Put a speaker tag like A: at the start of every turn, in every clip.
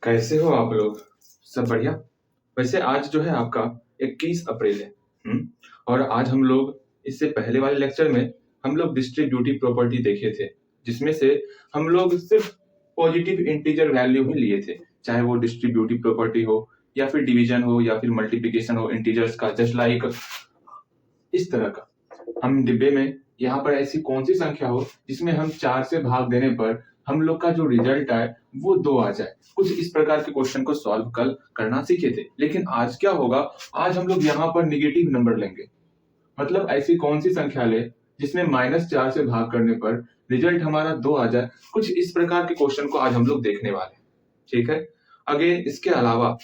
A: कैसे हो आप लोग? सब बढ़िया? वैसे आज जो है आपका 21 अप्रैल है। हुँ? और आज हम लोग इससे पहले वाले लेक्चर में हम लोग डिस्ट्रीब्यूटिव प्रॉपर्टी देखे थे, जिसमें से हम लोग सिर्फ पॉजिटिव इंटीजर वैल्यू ही लिए थे, चाहे वो डिस्ट्रीब्यूटिव प्रॉपर्टी हो या फिर डिवीजन हो या फिर मल्टीप्लिकेशन हो इंटीजर्स का, जस्ट लाइक इस तरह का। हम डिब्बे में यहाँ पर ऐसी कौन सी संख्या हो जिसमें हम 4 से भाग देने पर हम लोग का जो रिजल्ट आए वो 2 आ जाए। कुछ इस प्रकार के क्वेश्चन को सॉल्व कल करना सीखे थे, लेकिन आज क्या होगा, आज हम लोग यहाँ पर निगेटिव नंबर लेंगे। मतलब ऐसी कौन सी संख्या ले जिसमें -4 से भाग करने पर रिजल्ट हमारा 2 आ जाए। कुछ इस प्रकार के क्वेश्चन को आज हम लोग देखने वाले हैं। ठीक है। अगेन इसके अलावा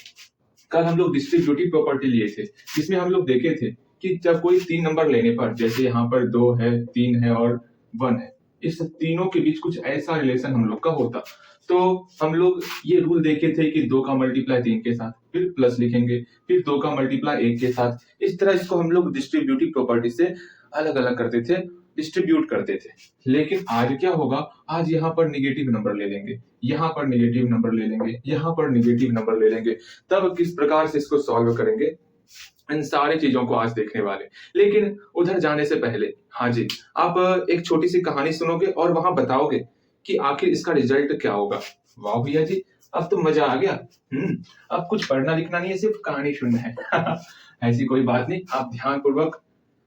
A: कल हम लोग डिस्ट्रीब्यूटिव प्रॉपर्टी लिए थे, जिसमें हम लोग देखे थे कि जब कोई 3 नंबर लेने पर, जैसे यहाँ पर 2 है, 3 है और 1 है, इस तीनों के बीच कुछ ऐसा रिलेशन हम लोग का होता। तो हम लोग ये रूल देखे थे कि 2 का मल्टीप्लाई 3 के साथ, फिर प्लस लिखेंगे, फिर 2 का मल्टीप्लाई 1 के साथ। इस तरह इसको हम लोग डिस्ट्रीब्यूटिव प्रॉपर्टी से अलग-अलग करते थे, डिस्ट्रीब्यूट करते थे। लेकिन आज क्या होगा, आज यहाँ पर नेगेटिव नंबर ले लेंगे, यहाँ पर नेगेटिव नंबर ले लेंगे, यहाँ पर नेगेटिव नंबर ले लेंगे। तब किस प्रकार से इसको सॉल्व करेंगे, इन सारी चीजों को आज देखने वाले। लेकिन उधर जाने से पहले, हाँ जी, आप एक छोटी सी कहानी सुनोगे और वहां बताओगे कि आखिर इसका रिजल्ट क्या होगा। वाह भैया जी, अब तो मजा आ गया। अब कुछ पढ़ना लिखना नहीं है, सिर्फ कहानी सुनना है। ऐसी कोई बात नहीं, आप ध्यान पूर्वक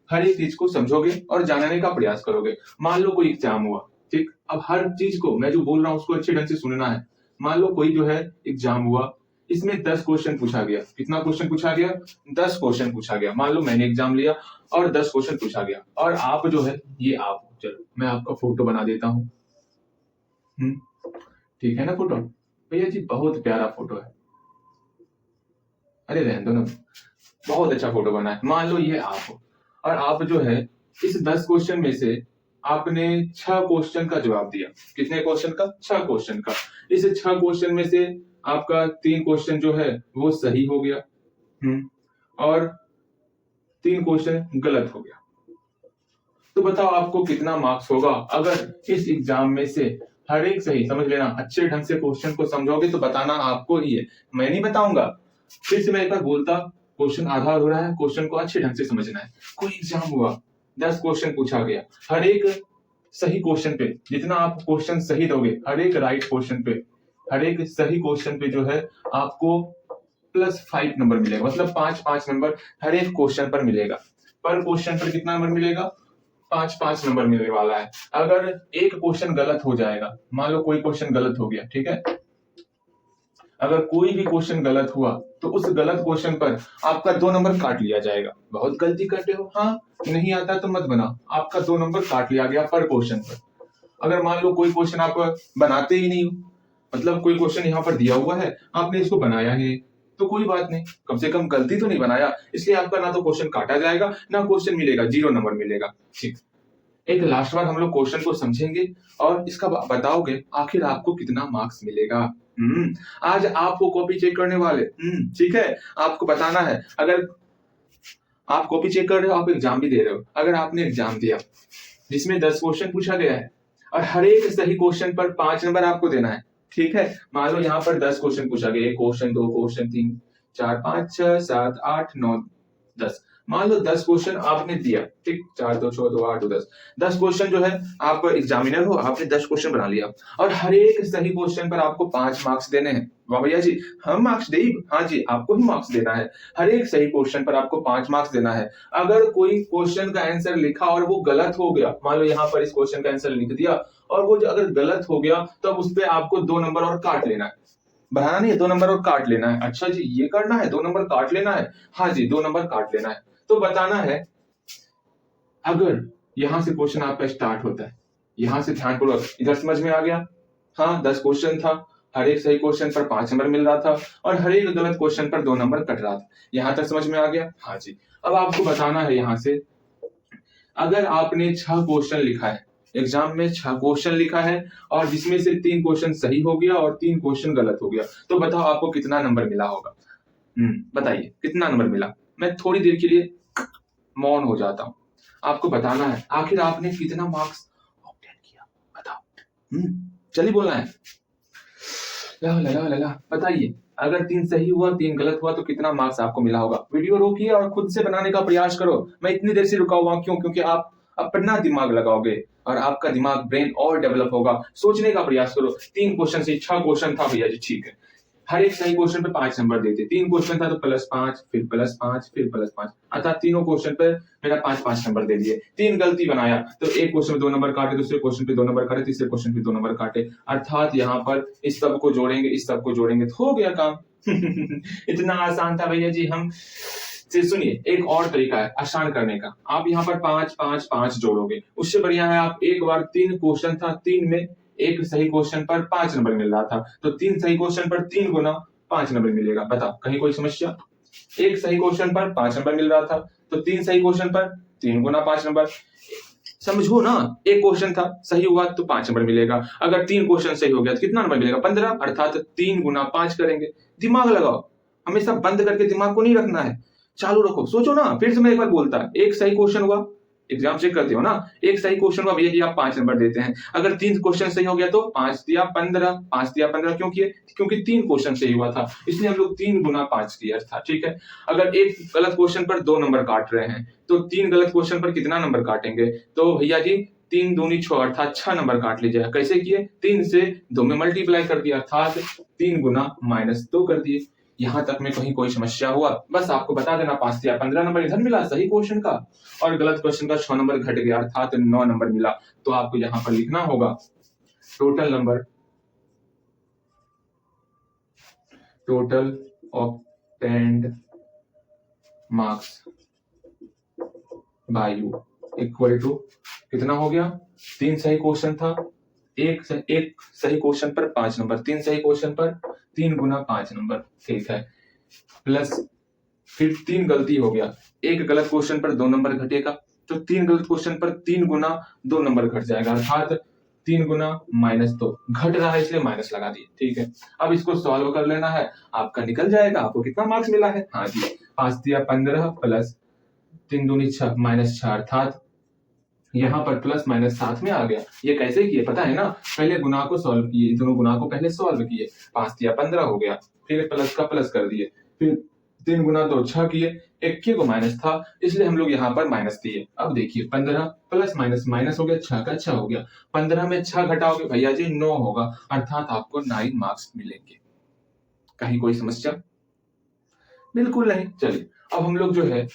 A: हर एक चीज को समझोगे और जानने का प्रयास करोगे। मान लो कोई एग्जाम हुआ, ठीक, अब हर चीज को मैं जो बोल रहा हूँ उसको अच्छे ढंग से सुनना है। मान लो कोई जो है एग्जाम हुआ, इसमें 10 क्वेश्चन पूछा गया। कितना क्वेश्चन पूछा गया? 10 क्वेश्चन पूछा गया। मान लो मैंने एग्जाम लिया और 10 क्वेश्चन पूछा गया, और आप जो है, ये आप, चलो मैं आपका फोटो बना देता हूँ। ठीक है ना फोटो? भैया जी बहुत प्यारा फोटो है। अरे रहने दो ना, बहुत अच्छा फोटो बना है। मान लो ये आप हो, और आप जो है इस 10 क्वेश्चन में से आपने 6 क्वेश्चन का जवाब दिया। कितने क्वेश्चन का? 6 क्वेश्चन का। इस 6 क्वेश्चन में से आपका 3 क्वेश्चन जो है वो सही हो गया, और 3 क्वेश्चन गलत हो गया। तो बताओ आपको कितना मार्क्स होगा अगर इस एग्जाम में से हर एक सही, समझ लेना, अच्छे ढंग से क्वेश्चन को समझोगे तो बताना आपको ही है, मैं नहीं बताऊंगा। फिर से मैं एक बार बोलता, क्वेश्चन आधा हो रहा है, क्वेश्चन को अच्छे ढंग से समझना है। कोई एग्जाम हुआ, 10 क्वेश्चन पूछा गया, हर एक सही क्वेश्चन पे, जितना आप क्वेश्चन सही दोगे, हर एक राइट क्वेश्चन पे, हर एक सही क्वेश्चन पे जो है आपको +5 नंबर मिलेगा। मतलब 5-5 नंबर हर एक क्वेश्चन पर मिलेगा। पर क्वेश्चन पर कितना नंबर मिलेगा? 5-5 नंबर मिलने वाला है। अगर एक क्वेश्चन गलत हो जाएगा, मान लो कोई क्वेश्चन गलत हो गया, ठीक है, अगर कोई भी क्वेश्चन गलत हुआ तो उस गलत क्वेश्चन पर आपका 2 नंबर काट लिया जाएगा। बहुत गलती करते हो, हाँ, नहीं आता तो मत बना, आपका 2 नंबर काट लिया गया पर क्वेश्चन पर। अगर मान लो कोई क्वेश्चन आप बनाते ही नहीं हो, मतलब कोई क्वेश्चन यहाँ पर दिया हुआ है, आपने इसको बनाया ही नहीं, तो कोई बात नहीं, कम से कम गलती तो नहीं बनाया, इसलिए आपका ना तो क्वेश्चन काटा जाएगा ना क्वेश्चन मिलेगा, 0 नंबर मिलेगा। ठीक, एक लास्ट बार हम लोग क्वेश्चन को समझेंगे और इसका बताओगे आखिर आपको कितना मार्क्स मिलेगा। आज आपको कॉपी चेक करने वाले, ठीक है, आपको बताना है। अगर आप कॉपी चेक कर रहे हो, आप एग्जाम भी दे रहे हो, अगर आपने एग्जाम दिया जिसमें 10 क्वेश्चन पूछा गया है और हर एक सही क्वेश्चन पर 5 नंबर आपको देना है, ठीक है, मान लो यहाँ पर 10 क्वेश्चन पूछा गया, 1 क्वेश्चन, 2 क्वेश्चन, 3, 4, 5, 6, 7, 8, 9, 10, मान लो 10 क्वेश्चन आपने दिया, ठीक, 4, 2, 6, 2, 8, 2, 10, 10 क्वेश्चन जो है, आप एग्जामिनर हो, आपने 10 क्वेश्चन बना लिया और हर एक सही क्वेश्चन पर आपको 5 मार्क्स देने हैं। वाह भैया जी, हम मार्क्स दे, हाँ जी, आपको ही मार्क्स देना है। हर एक सही क्वेश्चन पर आपको 5 मार्क्स देना है। अगर कोई क्वेश्चन का आंसर लिखा और वो गलत हो गया, मान लो यहाँ पर इस क्वेश्चन का आंसर लिख दिया और वो अगर गलत हो गया, तब उस पर आपको 2 नंबर और काट लेना है। बढ़ाना नहीं है, 2 नंबर और काट लेना है। अच्छा जी, ये करना है, 2 नंबर काट लेना है। हाँ जी, 2 नंबर काट लेना है। तो बताना है, अगर यहां से क्वेश्चन आपका स्टार्ट होता है, यहां से ध्यानपूर्वक, इधर समझ में आ गया? हाँ, 10 क्वेश्चन था, हर एक सही क्वेश्चन पर 5 नंबर मिल रहा था और हर एक गलत क्वेश्चन पर 2 नंबर कट रहा था। यहां तक समझ में आ गया? हाँ जी। अब आपको बताना है यहां से, अगर आपने 6 क्वेश्चन लिखा है, एग्जाम में 6 क्वेश्चन लिखा है और जिसमें से 3 क्वेश्चन सही हो गया और 3 क्वेश्चन गलत हो गया, तो बताओ आपको कितना नंबर मिला होगा? बताइए कितना नंबर मिला? मैं थोड़ी देर के लिए मौन हो जाता हूं, आपको बताना है आखिर आपने कितना मार्क्स ऑब्टेन किया, बताओ। चलिए बोलना है। ला ला ला ला ला, बताइए अगर 3 सही हुआ 3 गलत हुआ तो कितना मार्क्स आपको मिला होगा। वीडियो रोकिए और खुद से बनाने का प्रयास करो। मैं इतनी देर से रुका हुआ क्यों? क्योंकि आप अपना दिमाग लगाओगे और आपका दिमाग ब्रेन और डेवलप होगा। सोचने का प्रयास करो। 3 क्वेश्चन से 6 क्वेश्चन था भैया जी, ठीक है। हर एक सही क्वेश्चन पे 5 नंबर देते। 3 क्वेश्चन था तो +5 फिर +5 फिर +5, अर्थात तीनों क्वेश्चन पे मेरा 5-5 नंबर दे दिए। 3 गलती बनाया तो एक क्वेश्चन पे 2 नंबर काटे, दूसरे क्वेश्चन पे 2 नंबर काटे, तीसरे क्वेश्चन पे 2 नंबर काटे, अर्थात यहाँ पर इस सब को जोड़ेंगे इस सब को जोड़ेंगे तो हो गया काम। इतना आसान था भैया जी। हम से सुनिए, एक और तरीका है आसान करने का। आप यहाँ पर 5-5-5 जोड़ोगे, उससे बढ़िया है आप एक बार 3 क्वेश्चन था, 3 में एक सही क्वेश्चन पर 5 नंबर मिल रहा था तो 3 सही क्वेश्चन पर 3 गुना 5 नंबर मिलेगा। बताओ कहीं कोई समस्या? एक सही क्वेश्चन पर 5 नंबर मिल रहा था तो 3 सही क्वेश्चन पर 3 गुना 5 नंबर। समझो ना, एक क्वेश्चन था सही हुआ तो 5 नंबर मिलेगा, अगर 3 क्वेश्चन सही हो गया तो कितना नंबर मिलेगा? 15, अर्थात 3 गुना 5 करेंगे। दिमाग लगाओ, हमेशा बंद करके दिमाग को नहीं रखना है, चालू रखो। सोचो ना, फिर से मैं एक बार बोलता, एक सही क्वेश्चन हुआ, एग्जाम चेक करते हो ना, एक सही क्वेश्चन हुआ भैया जी आप 5 नंबर देते हैं। अगर 3 क्वेश्चन सही हो गया तो 5 दिया 15, 5 दिया 15 क्यों किए? क्योंकि 3 क्वेश्चन सही हुआ था, इसलिए हम लोग 3 गुना 5 किया था, ठीक है। अगर एक गलत क्वेश्चन पर 2 नंबर काट रहे हैं तो 3 गलत क्वेश्चन पर कितना नंबर काटेंगे? तो भैया जी 3 दूनी 6, अर्थात 6 नंबर काट लीजिएगा। कैसे किए? 3 से 2 में मल्टीप्लाई कर दिया, अर्थात 3 गुना -2 कर दिए। यहां तक में कहीं कोई समस्या हुआ? बस आपको बता देना 5 दिया 15 नंबर इधर मिला सही क्वेश्चन का, और गलत क्वेश्चन का 6 नंबर घट गया, अर्थात 9 नंबर मिला। तो आपको यहाँ पर लिखना होगा total number, total obtained marks by you equal to कितना हो गया? 3 सही क्वेश्चन था, एक सही क्वेश्चन पर 5 नंबर, 3 सही क्वेश्चन पर 3 गुना 5 नंबर, ठीक है, प्लस फिर 3 गलती हो गया, एक गलत क्वेश्चन पर 2 नंबर घटेगा तो 3 गलत क्वेश्चन पर 3 गुना 2 नंबर घट जाएगा, अर्थात 3 गुना -2 घट रहा है इसलिए माइनस लगा दिए, ठीक है। अब इसको सॉल्व कर लेना है, आपका निकल जाएगा। आपको कितना मार्क्स मिला है? हाँ जी 5 दिया 15 प्लस 3 दूनी 6 -6, अर्थात यहाँ पर प्लस माइनस साथ में आ गया। ये कैसे किए पता है ना? पहले गुना को सॉल्व किए, दोनों गुना को पहले सॉल्व किए, 5 दिया 15 हो गया, फिर प्लस का प्लस कर दिए, फिर 3 गुना 2 6 किए, 21 को माइनस था इसलिए हम लोग यहाँ पर माइनस दिए। अब देखिए 15 प्लस माइनस माइनस हो गया, 6 का 6 हो गया, 15 में 6 घटाओगे भैया जी 9 होगा, अर्थात आपको 9 मार्क्स मिलेंगे। कहीं कोई समस्या? बिल्कुल नहीं। चलिए अब हम लोग जो है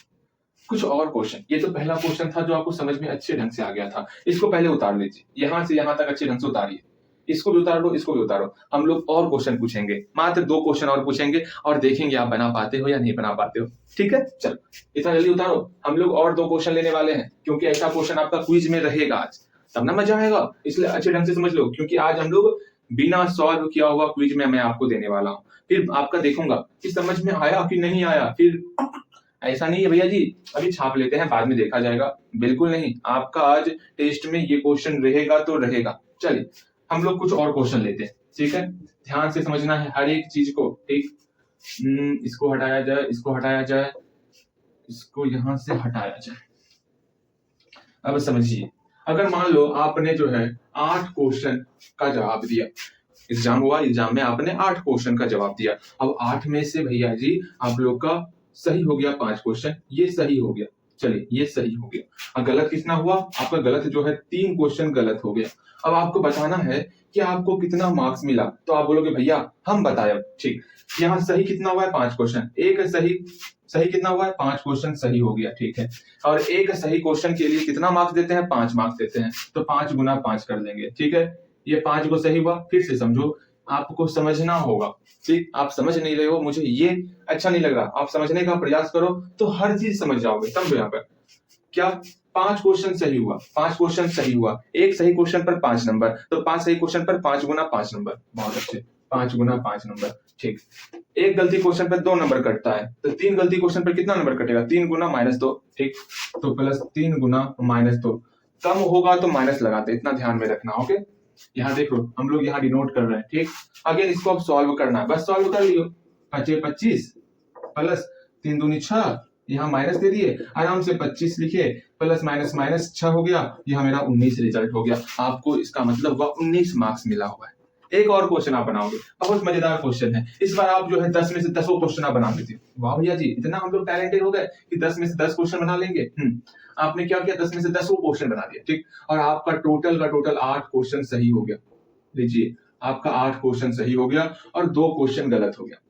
A: कुछ और क्वेश्चन, ये तो पहला क्वेश्चन था जो आपको समझ में अच्छे ढंग से आ गया था, इसको पहले उतार लीजिए, यहां से यहां तक अच्छे ढंग से उतारिए, इसको भी उतार लो, इसको भी उतारो। हम लोग और क्वेश्चन पूछेंगे, मात्र 2 क्वेश्चन और पूछेंगे और देखेंगे आप बना पाते हो या नहीं बना पाते हो, ठीक है। चलो इतना जल्दी उतारो, हम लोग और 2 क्वेश्चन लेने वाले हैं क्योंकि ऐसा क्वेश्चन आपका क्विज में रहेगा आज, तब ना मजा आएगा, इसलिए अच्छे ढंग से समझ लो क्योंकि आज हम लोग बिना सॉल्व किया हुआ क्विज में मैं आपको देने वाला हूँ, फिर आपका देखूंगा कि समझ में आया कि नहीं आया। फिर ऐसा नहीं है भैया जी अभी छाप लेते हैं बाद में देखा जाएगा, बिल्कुल नहीं, आपका आज टेस्ट में ये क्वेश्चन रहेगा तो रहेगा। चलिए हम लोग कुछ और क्वेश्चन लेते हैं, ठीक है, ध्यान से समझना है हर एक चीज को, ठीक। इसको हटाया जाए, इसको हटाया जाए, इसको यहां से हटाया जाए। अब समझिए, अगर मान लो आपने जो है 8 क्वेश्चन का जवाब दिया, एग्जाम हुआ, एग्जाम में आपने 8 क्वेश्चन का जवाब दिया, अब 8 में से भैया जी आप लोग का सही हो गया 5 क्वेश्चन, ये सही हो गया, चलिए ये सही हो गया, और गलत कितना हुआ? आपका गलत जो है 3 क्वेश्चन गलत हो गया। अब आपको बताना है कि आपको कितना मार्क्स मिला, तो आप बोलोगे भैया हम बताए, ठीक, यहाँ सही कितना हुआ है? 5 क्वेश्चन, एक सही कितना हुआ है? 5 क्वेश्चन सही हो गया, ठीक है, और एक सही क्वेश्चन के लिए कितना मार्क्स देते हैं? 5 मार्क्स देते हैं, तो 5 गुना 5 कर देंगे, ठीक है। ये 5 को सही हुआ, फिर से समझो, आपको समझना होगा, ठीक, आप समझ नहीं रहे हो, मुझे ये अच्छा नहीं लग रहा, आप समझने का प्रयास करो तो हर चीज समझ जाओगे। समझो यहाँ पर क्या 5 क्वेश्चन सही हुआ, 5 क्वेश्चन सही हुआ, एक सही क्वेश्चन पर 5 नंबर, तो 5 सही क्वेश्चन पर 5 गुना 5 नंबर, बहुत अच्छे, 5 गुना 5 नंबर, ठीक। एक गलती क्वेश्चन पर 2 नंबर कटता है, तो 3 गलती क्वेश्चन पर कितना नंबर कटेगा? 3 गुना -2, ठीक, तो प्लस 3 गुना -2, कम होगा तो माइनस लगाते, इतना ध्यान में रखना, ओके। यहाँ देखो हम लोग यहाँ डिनोट कर रहे हैं, ठीक। अगेन इसको अब सॉल्व करना है, बस सॉल्व कर लियो, 5 25 प्लस 3 दूनी 6, यहाँ माइनस दे दिए, आराम से 25 लिखे, प्लस माइनस माइनस 6 हो गया, यहाँ मेरा 19 रिजल्ट हो गया। आपको इसका मतलब हुआ 19 मार्क्स मिला हुआ है, एक और क्वेश्चन आप बनाओगे, बहुत मजेदार क्वेश्चन है। इस बार आप जो है 10 में से 10 क्वेश्चन आप बना लेते हो। वाह भैया जी, इतना हम लोग टैलेंटेड हो गए कि 10 में से 10 क्वेश्चन बना लेंगे। आपने क्या किया, 10 में से 10 क्वेश्चन बना दिया, ठीक। और आपका टोटल का टोटल 8 क्वेश्चन सही हो गया। लीजिए, आपका 8 क्वेश्चन सही हो गया और 2 क्वेश्चन गलत हो गया।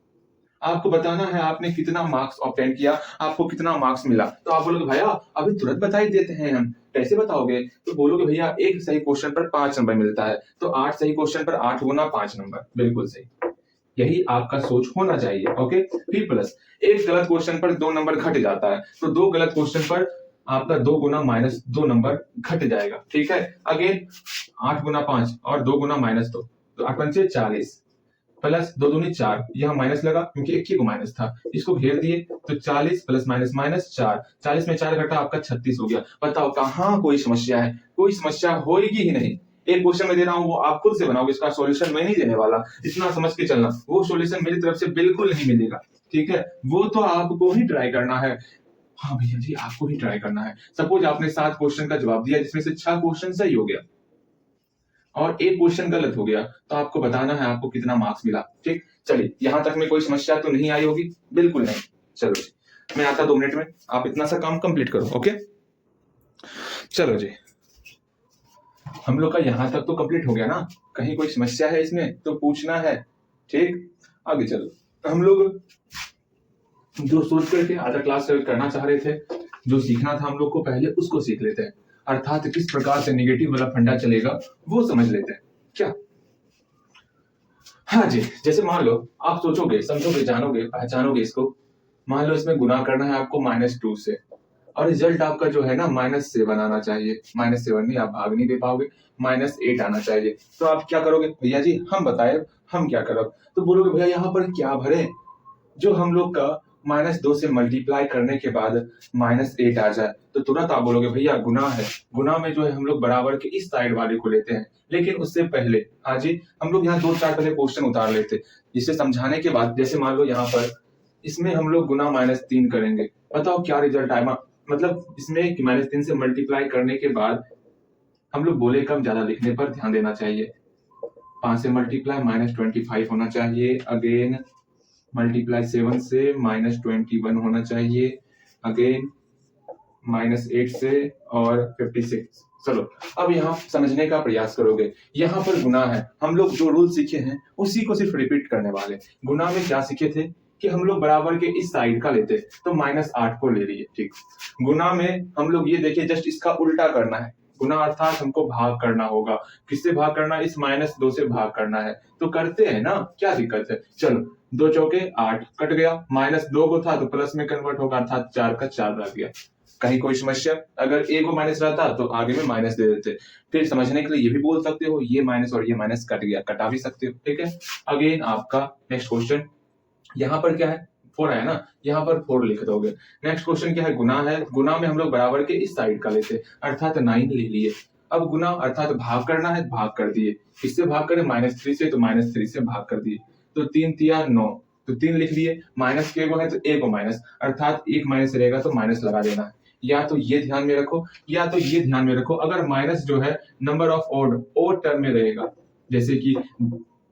A: आपको बताना है आपने कितना मार्क्स ऑब्टेन किया, आपको कितना मार्क्स मिला। तो आप बोलोगे भैया अभी तुरंत बता ही देते हैं हम, कैसे बताओगे? तो बोलोगे भैया एक सही क्वेश्चन पर 5 नंबर मिलता है, तो 8 सही क्वेश्चन पर 8 गुना 5 नंबर, बिल्कुल सही। यही आपका सोच होना चाहिए। ओके, फिर प्लस एक गलत क्वेश्चन पर 2 नंबर घट जाता है, तो 2 गलत क्वेश्चन पर आपका 2 गुना -2 नंबर घट जाएगा, ठीक है। अगेन 8 गुना 5 और 2 गुना -2, तो 8 पंचे 40 प्लस 2 दूनी 4, यहाँ माइनस लगा क्योंकि एक ही को माइनस था, इसको घेर दिए तो 40 प्लस माइनस माइनस 4, 40 में 4 घटा आपका 36 हो गया। बताओ कहाँ कोई समस्या है? कोई समस्या होगी ही नहीं। एक क्वेश्चन में दे रहा हूं, वो आप खुद से बनाओगे, इसका सॉल्यूशन मैं नहीं देने वाला, इतना समझ के चलना। वो सॉल्यूशन मेरी तरफ से बिल्कुल नहीं मिलेगा, ठीक है। वो तो आपको ही ट्राई करना है। हाँ भैया जी, आपको ही ट्राई करना है। सपोज आपने 7 क्वेश्चन का जवाब दिया, जिसमें से 6 क्वेश्चन सही हो गया और एक क्वेश्चन गलत हो गया, तो आपको बताना है आपको कितना मार्क्स मिला, ठीक। चलिए, यहां तक में कोई समस्या तो नहीं आई होगी? बिल्कुल नहीं। चलो जी, मैं आता 2 मिनट में, आप इतना सा काम कंप्लीट करो। ओके, चलो जी, हम लोग का यहां तक तो कंप्लीट हो गया ना? कहीं कोई समस्या है इसमें तो पूछना है, ठीक। आगे चलो, हम लोग जो सोच करके आधा क्लास करना चाह रहे थे, जो सीखना था हम लोग को, पहले उसको सीख लेते हैं। अर्थात किस प्रकार से नेगेटिव वाला फंडा चलेगा वो समझ लेते हैं, क्या? हाँ जी, जैसे मान लो आप सोचोगे, समझोगे, जानोगे, पहचानोगे इसको। मान लो इसमें गुना करना है आपको -2 से, और रिजल्ट आपका जो है ना -7 आना चाहिए। -7 नहीं, आप भाग नहीं दे पाओगे, -8 आना चाहिए। तो आप क्या करोगे? भैया जी हम बताए, हम क्या करो? तो बोलोगे भैया यहाँ पर क्या भरे, जो हम लोग का -2 से मल्टीप्लाई करने के बाद -8 आ जाए, तो तुरंत आप बोलोगे भैया गुना है। गुना में जो है हम लोग बराबर के इस साइड वाले को लेते हैं, लेकिन उससे पहले हाँ जी, हम लोग यहाँ 2-4 पहले क्वेश्चन उतार लेते, जिसे समझाने के बाद। जैसे मान लो यहाँ पर इसमें हम लोग गुना -3 करेंगे, बताओ क्या रिजल्ट आएगा? मतलब इसमें -3 से मल्टीप्लाई करने के बाद हम लोग बोले कम ज्यादा लिखने पर ध्यान देना चाहिए। 5 से मल्टीप्लाई -25 होना चाहिए। अगेन मल्टीप्लाई 7 से -21 होना चाहिए। अगेन -8 से और 56। चलो, अब यहाँ समझने का प्रयास करोगे। यहाँ पर गुना है, हम लोग जो रूल सीखे हैं उसी को सिर्फ रिपीट करने वाले। गुना में क्या सीखे थे कि हम लोग बराबर के इस साइड का लेते, तो -8 को ले लिए, ठीक। गुना में हम लोग ये देखिए, जस्ट इसका उल्टा करना है। गुना अर्थात हमको भाग करना होगा। किससे भाग करना है? इस -2 से भाग करना है, तो करते हैं ना, क्या दिक्कत है? चलो, 2 चौके 8 कट गया, -2 को था तो प्लस में कन्वर्ट होगा, अर्थात 4 का 4 रह गया। कहीं कोई समस्या? अगर ए को माइनस रहता तो आगे में माइनस दे देते। फिर समझने के लिए ये भी बोल सकते हो, ये माइनस और ये माइनस कट गया, कटा भी सकते हो, ठीक है। अगेन आपका नेक्स्ट क्वेश्चन, यहाँ पर क्या है? 4 है ना, यहाँ पर 4 लिख दोगे। नेक्स्ट क्वेश्चन क्या है? गुना है। गुना में हम लोग बराबर के इस साइड का लेते, अर्थात 9 ले लिए। अब गुना अर्थात भाग करना है, भाग कर दिए। किससे भाग करें? -3 से, तो -3 से भाग कर दिए। तो 3 तिया 9, तो 3 लिख दिए। माइनस के को है तो ए को माइनस, अर्थात एक माइनस रहेगा तो माइनस लगा देना है। या तो ये ध्यान में रखो, या तो ये ध्यान में रखो, अगर माइनस जो है नंबर ऑफ ओड टर्म में रहेगा, जैसे कि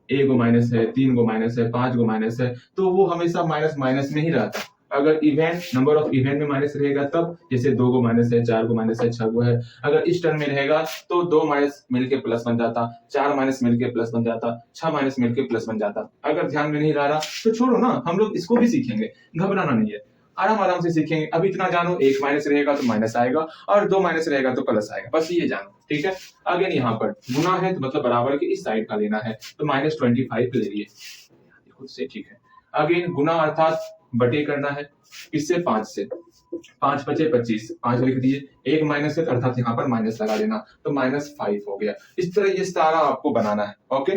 A: ए को माइनस है, 3 को माइनस है, 5 को माइनस है, तो वो हमेशा माइनस माइनस में ही रहता। अगर इवेंट नंबर ऑफ इवेंट में माइनस रहेगा तब, जैसे 2 को माइनस है, 4 को माइनस है, 6 को है। अगर इस टर्म में रहेगा तो 2 माइनस मिलके प्लस बन जाता, 4 माइनस मिलके प्लस बन जाता, 6 माइनस मिलके प्लस बन जाता। अगर ध्यान में नहीं रहा तो छोड़ो ना, हम लोग इसको भी सीखेंगे, घबराना नहीं है, आराम आराम से सीखेंगे। अब इतना जानो, 1 माइनस रहेगा तो माइनस आएगा, और 2 माइनस रहेगा तो प्लस आएगा, बस ये जानो, ठीक है। अगेन यहाँ पर गुना है तो मतलब बराबर के इस साइड का लेना है, तो -25 ले लिए, खुद से, ठीक है। अगेन गुना अर्थात बटे करना है, किससे? 5 से। 5 पचे 25, 5 लिख दिए। एक माइनस है अर्थात यहाँ पर माइनस लगा देना, तो -5 हो गया। इस तरह ये सारा आपको बनाना है, ओके।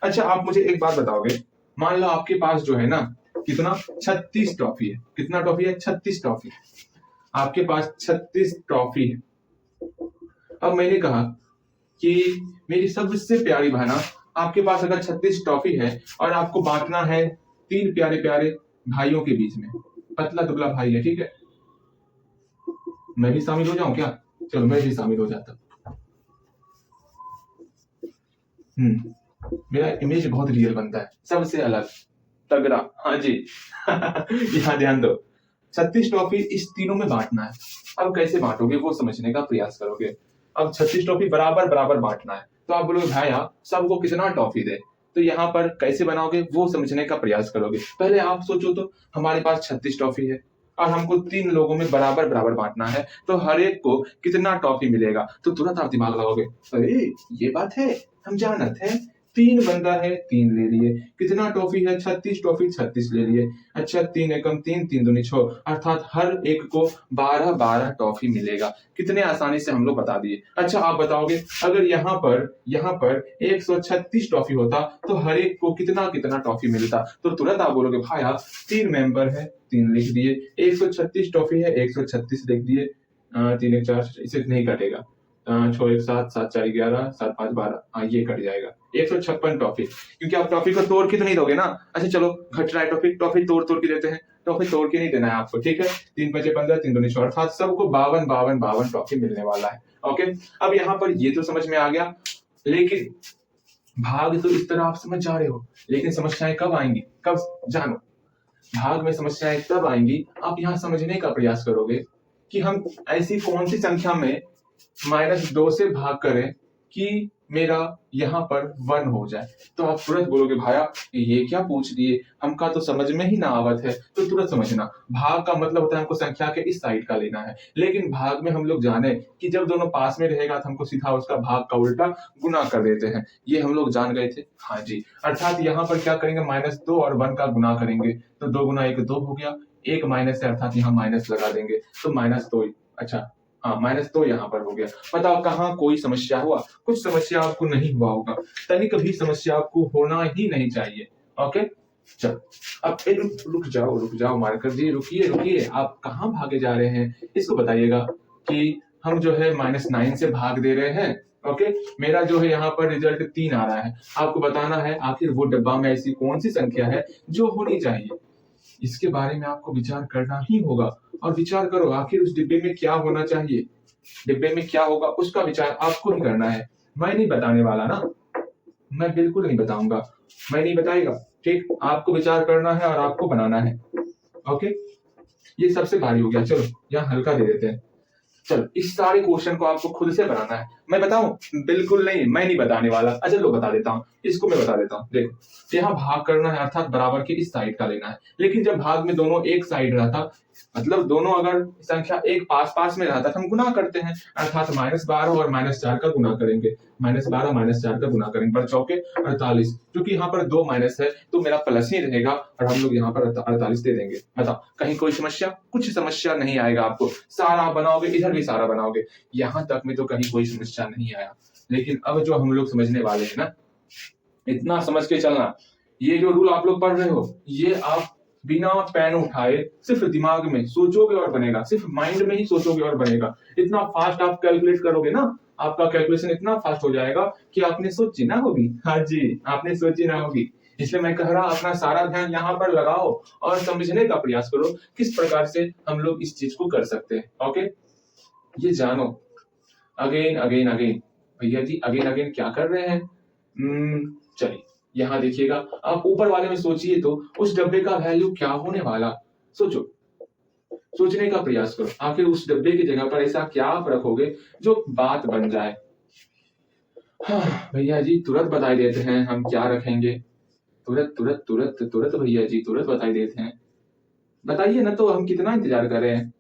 A: अच्छा, आप मुझे एक बात बताओगे, मान लो आपके पास जो है ना, कितना? 36 टॉफी है। कितना टॉफी है? 36 टॉफी। आपके पास 36 टॉफी है। अब मैंने कहा कि मेरी सबसे प्यारी बहना, आपके पास अगर 36 टॉफी है और आपको बांटना है 3 प्यारे प्यारे भाइयों के बीच में, पतला दुबला भाई है, ठीक है। मैं भी शामिल हो जाऊं क्या? चलो, मैं भी शामिल हो जाता। मेरा इमेज बहुत रियल बनता है, सबसे अलग, तगड़ा। हाँ जी। यहाँ ध्यान दो, 36 टॉफी इस तीनों में बांटना है। अब कैसे बांटोगे वो समझने का प्रयास करोगे। अब 36 टॉफी बराबर बराबर बांटना है, तो आप बोलोगे भाई सबको कितना टॉफी दे, तो यहाँ पर कैसे बनाओगे वो समझने का प्रयास करोगे। पहले आप सोचो तो, हमारे पास 36 टॉफी है और हमको 3 लोगों में बराबर बराबर बांटना है, तो हर एक को कितना टॉफी मिलेगा, तो तुरंत आप दिमाग लगाओगे, अरे ये बात है, हम जानत है, 3 बंदा है, 3 ले लिए, कितना टॉफी है, 36 टॉफी, 36 ले लिए। अच्छा 3 एकम 3, 3 दूनी 6, अर्थात हर एक को 12 12 टॉफी मिलेगा। कितने आसानी से हम लोग बता दिए। अच्छा आप बताओगे, अगर यहाँ पर 136 टॉफी होता तो हर एक को कितना कितना टॉफी मिलता, तो तुरंत आप बोलोगे भाई 3 मेंबर है, 3 लिख दिए, 136 टॉफी है, 136 लिख दिए, 3 1 4, इसे नहीं कटेगा, 6 1 7, 7 4 11, 7 5 12, हाँ ये कट जाएगा, 156 टॉफी, क्योंकि आप टॉफी को तोड़ के तो नहीं दोगे ना। अच्छा चलो घट रहा है टॉफी, टॉफी तोड़ तोड़ के देते हैं, टॉफी तोड़ के नहीं देना है आपको, ठीक है। 3 5 15, 3 2 4, अर्थात सबको 52 52 52 टॉफी मिलने वाला है। ओके, अब यहाँ पर ये तो समझ में आ गया, लेकिन भाग तो इस तरह आप समझ जा रहे हो, लेकिन समस्याएं कब आएंगी, कब जानो। भाग में समस्याएं तब आएंगी, आप यहाँ समझने का प्रयास करोगे कि हम ऐसी कौन सी संख्या में -2 से भाग करें कि मेरा यहाँ पर 1 हो जाए। तो आप तुरंत बोलोगे भाया ये क्या पूछ दिए, हमका तो समझ में ही ना आवत है। तो तुरंत समझना, भाग का मतलब होता है हमको संख्या के इस साइड का लेना है, लेकिन भाग में हम लोग जाने कि जब दोनों पास में रहेगा तो हमको सीधा उसका भाग का उल्टा गुना कर देते हैं, ये हम लोग जान गए थे। हाँ जी, अर्थात यहाँ पर क्या करेंगे, -2 और 1 का गुना करेंगे, तो 2 गुना 1 2 हो गया, एक माइनस है अर्थात यहाँ माइनस लगा देंगे, तो -2। अच्छा हाँ -2 यहाँ पर हो गया। बताओ कहाँ कोई समस्या हुआ, कुछ समस्या आपको नहीं हुआ होगा, तनिक भी समस्या आपको होना ही नहीं चाहिए। ओके चलो, अब रुक जाओ मार्कर जी, रुकिए रुकिए, आप कहाँ भागे जा रहे हैं, इसको बताइएगा कि हम जो है -9 से भाग दे रहे हैं। ओके, मेरा जो है यहाँ पर रिजल्ट 3 आ रहा है, आपको बताना है आखिर वो डब्बा में ऐसी कौन सी संख्या है जो होनी चाहिए। इसके बारे में आपको विचार करना ही होगा, और विचार करो आखिर उस डिब्बे में क्या होना चाहिए, डिब्बे में क्या होगा उसका विचार आपको ही करना है। मैं नहीं बताने वाला ना, मैं बिल्कुल नहीं बताऊंगा, मैं नहीं बताएगा, ठीक, आपको विचार करना है और आपको बनाना है। ओके, ये सबसे भारी हो गया, चलो यहाँ हल्का दे देते हैं। चलो इस सारे क्वेश्चन को आपको खुद से बनाना है, मैं बताऊं, बिल्कुल नहीं, मैं नहीं बताने वाला। अच्छा लो बता देता हूँ, इसको मैं बता देता हूँ। देखो यहाँ भाग करना है अर्थात बराबर के इस साइड का लेना है, लेकिन जब भाग में दोनों एक साइड रहता, मतलब दोनों अगर संख्या एक पास पास में रहता तो हम गुना करते हैं, अर्थात -12 और -4 का गुना करेंगे, -12 -4 का गुना करेंगे, पर चौके 48, क्योंकि यहाँ पर 2 माइनस है तो मेरा प्लस ही रहेगा और हम लोग यहाँ पर 48 दे देंगे। बताओ कहीं कोई समस्या, कुछ समस्या नहीं आएगा आपको, सारा बनाओगे, इधर भी सारा बनाओगे, यहाँ तक में तो कहीं कोई समस्या नहीं आया। लेकिन अब जो हम लोग समझने वाले हैं ना, इतना समझ के चलना, ये जो रूल आप लोग पढ़ रहे हो, ये आप बिना पेन उठाए सिर्फ दिमाग में सोचोगे और बनेगा, सिर्फ माइंड में ही सोचोगे और बनेगा। इतना फास्ट आप कैलकुलेट करोगे ना, आपका कैलकुलेशन इतना फास्ट हो जाएगा कि आपने सोची ना होगी। हाँ जी, आपने सोची ना होगी, इसलिए मैं कह रहा अपना सारा ध्यान यहाँ पर लगाओ और समझने का प्रयास करो किस प्रकार से हम लोग इस चीज को कर सकते हैं। ओके, ये जानो, अगेन अगेन अगेन, भैया जी अगेन अगेन क्या कर रहे हैं। चलिए यहाँ देखिएगा, आप ऊपर वाले में सोचिए तो उस डब्बे का वैल्यू क्या होने वाला, सोचो, सोचने का प्रयास करो, आखिर उस डब्बे की जगह पर ऐसा क्या आप रखोगे जो बात बन जाए। हाँ भैया जी तुरंत बताई देते हैं हम क्या रखेंगे, तुरंत तुरंत तुरंत तुरंत भैया जी तुरंत बताई देते हैं, बताइए ना, तो हम कितना इंतजार कर रहे हैं,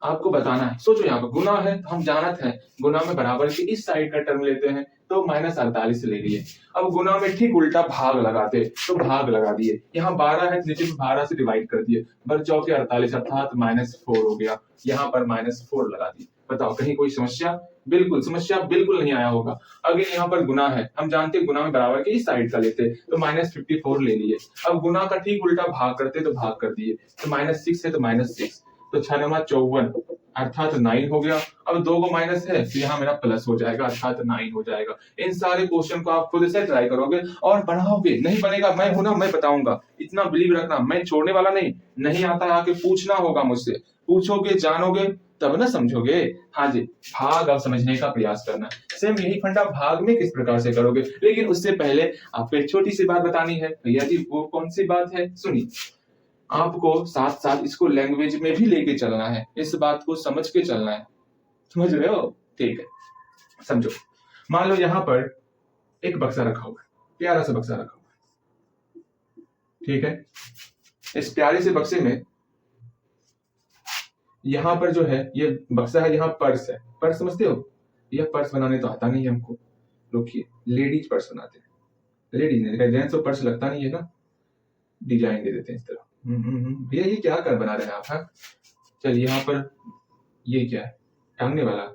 A: आपको बताना है। सोचो यहाँ पर गुना है तो हम जानते हैं गुना में बराबर के इस साइड का टर्म लेते हैं, तो -48 ले लिए। अब गुना में ठीक उल्टा भाग लगाते, तो भाग लगा दिए, यहाँ 12 है नीचे 12 से डिवाइड कर दिए, बर चौके 48 अर्थात -4 हो गया, यहाँ पर -4 लगा दिए। बताओ कहीं कोई समस्या, बिल्कुल समस्या बिल्कुल नहीं आया होगा। अगर यहाँ पर गुना है, हम जानते हैं गुना में बराबर के इस साइड का लेते, तो -54 ले लिए। अब गुना का ठीक उल्टा भाग करते तो भाग कर दिए, तो -6 है तो -6, तो 6 9 54 अर्थात 9 हो गया। अब 2 को माइनस है तो यहाँ मेरा प्लस हो जाएगा अर्थात 9 हो जाएगा। इन सारे क्वेश्चन को आप खुद से ट्राई करोगे और बढ़ाओगे, नहीं बनेगा मैं हूं ना, मैं बताऊंगा, इतना बिलीव रखना, मैं छोड़ने वाला नहीं। नहीं आता है आके पूछना होगा मुझसे, पूछोगे जानोगे तब ना समझोगे। हाँ जी, भाग अब समझने का प्रयास करना। सेम यही फंडा भाग में किस प्रकार से करोगे, लेकिन उससे पहले आपको एक छोटी सी बात बतानी है। भैया जी वो कौन सी बात है, सुनिए। आपको साथ साथ इसको लैंग्वेज में भी लेके चलना है, इस बात को समझ के चलना है, समझ रहे हो? ठीक है, समझो। मान लो यहाँ पर एक बक्सा रखा हुआ है, प्यारा सा बक्सा रखा हुआ है, ठीक है। इस प्यारे से बक्से में यहाँ पर जो है ये बक्सा है, यहाँ पर्स है। पर्स समझते हो? यह पर्स बनाने तो आता नहीं है हमको, रुकिए, लेडीज पर्स बनाते हैं। लेडीज ने, जेंट्स तो पर्स लगता नहीं है ना, डिजाइन दे देते हैं इस तरह। भैया ये क्या कर बना रहे हैं आप? हाँ चलिए, यहाँ पर ये क्या है, टांगने वाला,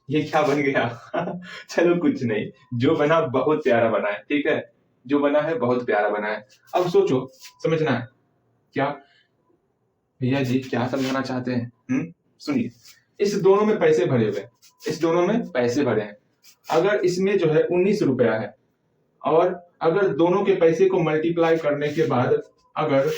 A: ये क्या बन गया? चलो कुछ नहीं, जो बना बहुत प्यारा बना है, ठीक है, जो बना है बहुत प्यारा बना है। अब सोचो, समझना है क्या भैया जी, क्या समझाना चाहते हैं? सुनिए, इस दोनों में पैसे भरे हुए हैं, इस दोनों में पैसे भरे हैं। अगर इसमें जो है 19 रुपया है, और अगर दोनों के पैसे को मल्टीप्लाई करने के बाद अगर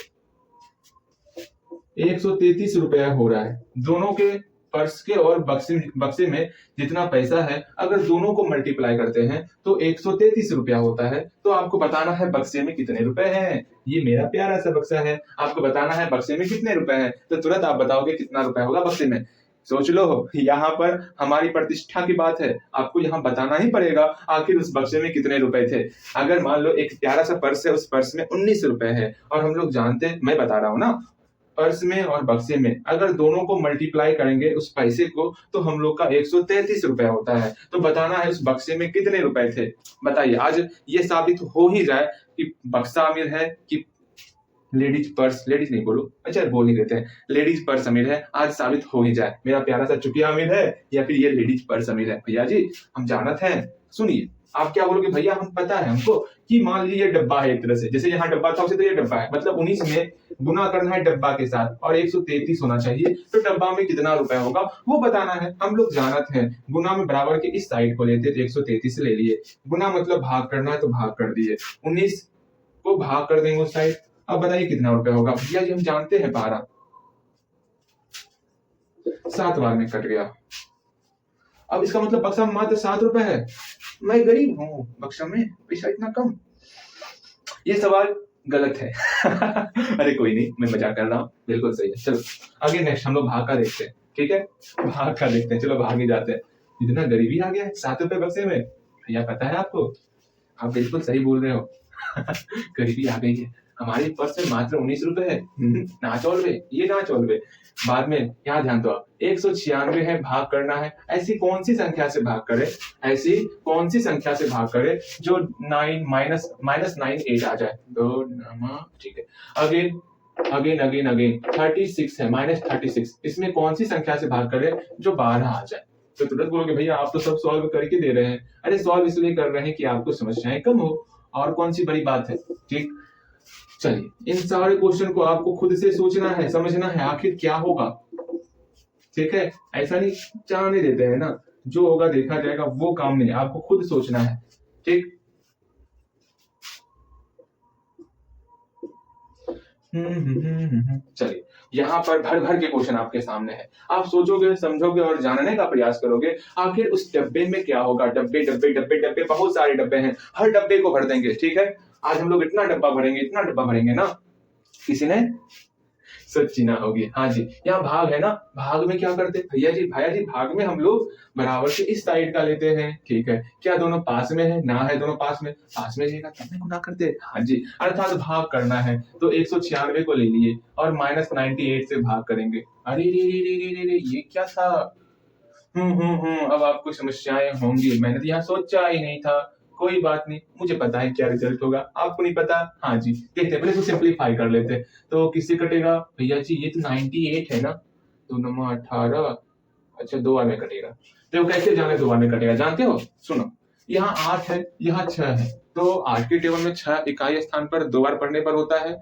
A: 133 रुपया हो रहा है, दोनों के पर्स के और बक्से में जितना पैसा है, अगर दोनों को मल्टीप्लाई करते हैं तो 133 रुपया होता है। तो आपको बताना है बक्से में कितने रुपए हैं। ये मेरा प्यारा सा बक्सा है, आपको बताना है बक्से में कितने रुपए हैं। तो तुरंत आप बताओगे कितना रुपया होगा बक्से में। सोच लो, यहाँ पर हमारी प्रतिष्ठा की बात है, आपको यहाँ बताना ही पड़ेगा आखिर उस बक्से में कितने रुपए थे। अगर मान लो एक प्यारा सा पर्स है, उस पर्स में 19 रुपए है, और हम लोग जानते हैं, मैं बता रहा हूँ ना, पर्स में और बक्से में अगर दोनों को मल्टीप्लाई करेंगे उस पैसे को, तो हम लोग का 133 रुपया होता है। तो बताना है उस बक्से में कितने रुपए थे। बताइए, आज ये साबित हो ही जाए कि बक्सा अमीर है कि लेडीज पर्स, लेडीज नहीं बोलो, अच्छा बोल ही देते हैं, लेडीज पर्स अमीर है। आज साबित हो ही जाए, मेरा प्यारा सा चुकिया अमीर है या फिर ये लेडीज पर्स अमीर है। भैया जी हम जानते हैं। सुनिए, आप क्या बोलोगे? भैया हम पता है हमको कि मान लीजिए ये डब्बा है, एक तरह से जैसे यहाँ डब्बा था, उसे तो ये डब्बा है, मतलब 19 में गुना करना है डब्बा के साथ और 133 होना चाहिए, तो डब्बा में कितना रुपया होगा वो बताना है। हम लोग जानते हैं, गुना में बराबर के इस साइड को लेते थे, 133 ले लिए, गुना मतलब भाग करना है तो भाग कर दिए, 19 को भाग कर देंगे उस साइड। अब बताइए कितना रुपया होगा? भैया जी हम जानते हैं 12, 7 बार में कट गया। अब इसका मतलब बक्सा में मात्र 7 रुपए है। मैं गरीब हूँ, बक्सा में पैसा इतना कम। ये सवाल गलत है। अरे कोई नहीं, मैं मजाक कर रहा हूँ, बिल्कुल सही है। चलो आगे नेक्स्ट हम लोग भाग का देखते हैं, ठीक है, भाग का देखते हैं। चलो भाग ही जाते हैं। इतना गरीबी आ गया है 7 रुपए बक्से में। भैया पता है आपको, आप बिल्कुल सही बोल रहे हो। गरीबी आ गई है, हमारे पर्स में मात्र 19 रुपए है। ना चोलवे, ये ना चोलवे। बाद में यहाँ ध्यान दो आप, 196 है, भाग करना है। ऐसी कौन सी संख्या से भाग करे, ऐसी कौन सी संख्या से भाग करे जो 9 माइनस 98 आ जाए। दो, ठीक है। अगेन अगेन अगेन अगेन 36 है, -36, इसमें कौन सी संख्या से भाग करे जो 12 आ जाए। तो तुरंत बोलोगे भैया आप तो सब सॉल्व करके दे रहे हैं। अरे सॉल्व इसलिए कर रहे हैं कि आपको समस्याएं कम हो, और कौन सी बड़ी बात है। ठीक, चलिए इन सारे क्वेश्चन को आपको खुद से सोचना है, समझना है आखिर क्या होगा। ठीक है, ऐसा नहीं चाहने देते हैं ना, जो होगा देखा जाएगा, वो काम नहीं, आपको खुद सोचना है। ठीक, चलिए यहाँ पर भर भर के क्वेश्चन आपके सामने है। आप सोचोगे, समझोगे और जानने का प्रयास करोगे आखिर उस डब्बे में क्या होगा। डब्बे डब्बे डब्बे डब्बे, बहुत सारे डब्बे हैं, हर डब्बे को भर देंगे। ठीक है, आज हम लोग इतना डब्बा भरेंगे, इतना डब्बा भरेंगे ना, किसी ने सच्ची ना होगी। हाँ जी, यहाँ भाग है ना, भाग में क्या करते भैया जी भाग में हम लोग बराबर से इस साइड का लेते हैं। ठीक है, क्या दोनों पास में है? ना है, दोनों पास में रहेगा तब गुना करते। हाँ जी, अर्थात भाग करना है तो 196 को ले लिए और -98 से भाग करेंगे। अरे रे रे रे रे रे, ये क्या था? अब आपको समस्याएं होंगी, मैंने तो यहाँ सोचा ही नहीं था। कोई बात नहीं, मुझे पता है क्या रिजल्ट होगा, आपको नहीं पता। हाँ जी, देखते हैं, पहले इसको सिंपलीफाई कर लेते हैं। तो किससे कटेगा भैया जी? ये तो 98 है ना, 2 9 18, अच्छा 2 बार में कटेगा। तो कैसे जाने 2 बार में कटेगा, जानते हो? सुनो, यहाँ 8 है, यहाँ 6 है, तो 8 के टेबल में 6 इकाई स्थान पर 2 बार पढ़ने पर होता है,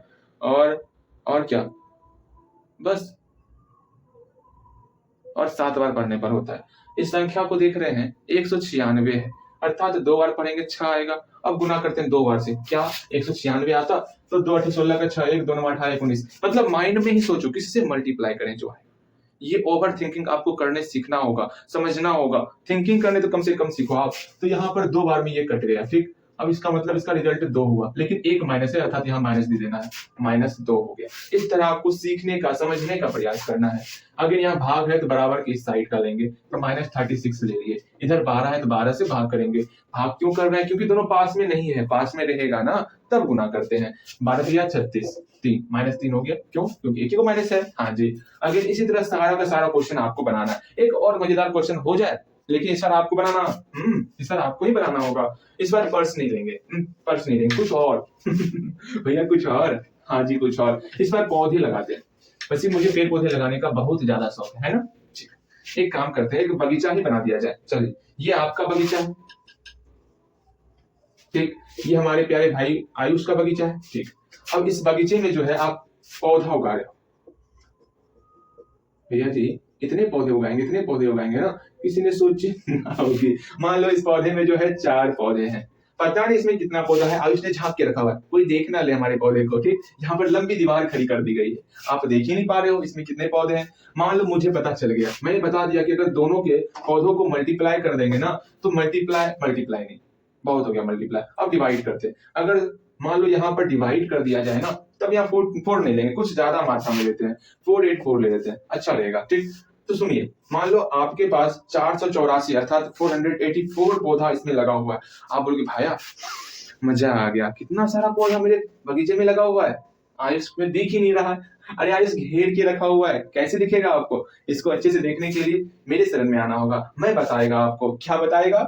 A: और क्या, बस, और 7 बार पढ़ने पर होता है। इस संख्या को देख रहे हैं, 196 है, अर्थात 2 बार पढ़ेंगे 6 आएगा। अब गुना करते हैं 2 बार से, क्या 196 आता? तो 2 8 16 का 6, 1 2 9 18 19, मतलब माइंड में ही सोचो किससे मल्टीप्लाई करें जो है। ये ओवर थिंकिंग आपको करने सीखना होगा, समझना होगा। थिंकिंग करने तो कम से कम सीखो आप। तो यहाँ पर 2 बार में ये कट गया, ठीक। अब इसका मतलब इसका रिजल्ट 2 हुआ, लेकिन एक माइनस है, अर्थात यहाँ माइनस भी देना है, -2 हो गया। इस तरह आपको सीखने का, समझने का प्रयास करना है। अगर यहाँ भाग है तो बराबर की इस साइड का लेंगे, तो -36 ले लिए। इधर 12 है तो 12 से भाग करेंगे। भाग क्यों कर रहे हैं? क्योंकि दोनों पास में नहीं है, पास में रहेगा ना तब गुना करते हैं। 12 या 36, 3 -3 हो गया। क्यों? क्योंकि एक ही को माइनस है। हाँ जी। अगर इसी तरह सारा का सारा क्वेश्चन आपको बनाना है। एक और मजेदार क्वेश्चन हो जाए, लेकिन इस बार आपको बनाना, इस बार आपको ही बनाना होगा। इस बार पर्स नहीं लेंगे, पर्स नहीं लेंगे, कुछ और भैया कुछ और। हाँ जी, कुछ और। इस बार पौधे लगाते हैं। वैसे मुझे पेड़ पौधे लगाने का बहुत ज्यादा शौक है ना। एक काम करते हैं, एक बगीचा ही बना दिया जाए। चलिए, ये आपका बगीचा है, ठीक। ये हमारे प्यारे भाई आयुष का बगीचा है, ठीक। अब इस बगीचे में जो है आप पौधा उगा रहे हो। भैया जी इतने पौधे उगाएंगे ना, किसी ने सोची ना होगी। मान लो इस पौधे में जो है 4 पौधे हैं, पता नहीं इसमें कितना पौधा है, आयुष ने झांक के रखा हुआ है, कोई देख ना ले हमारे पौधे को, ठीक। यहाँ पर लंबी दीवार खड़ी कर दी गई है, आप देख ही नहीं पा रहे हो इसमें कितने पौधे हैं। मान लो मुझे पता चल गया, मैंने बता दिया कि अगर दोनों के पौधों को मल्टीप्लाई कर देंगे ना, तो मल्टीप्लाई नहीं, बहुत हो गया मल्टीप्लाई। अब डिवाइड करते, अगर मान लो यहाँ पर डिवाइड कर दिया जाए ना, तब यहाँ 4 नहीं लेंगे, कुछ ज्यादा मात्रा में लेते हैं, 484 ले लेते हैं, अच्छा रहेगा, ठीक। तो सुनिए, मान लो आपके पास 484 अर्थात 484 पौधा इसमें लगा हुआ है। आप बोलोगे भाया मजा आ गया, कितना सारा पौधा मेरे बगीचे में लगा हुआ है, आयुष में दिख ही नहीं रहा है। अरे आयुष घेर के रखा हुआ है, कैसे दिखेगा आपको? इसको अच्छे से देखने के लिए मेरे शरण में आना होगा, मैं बताएगा आपको। क्या बताएगा?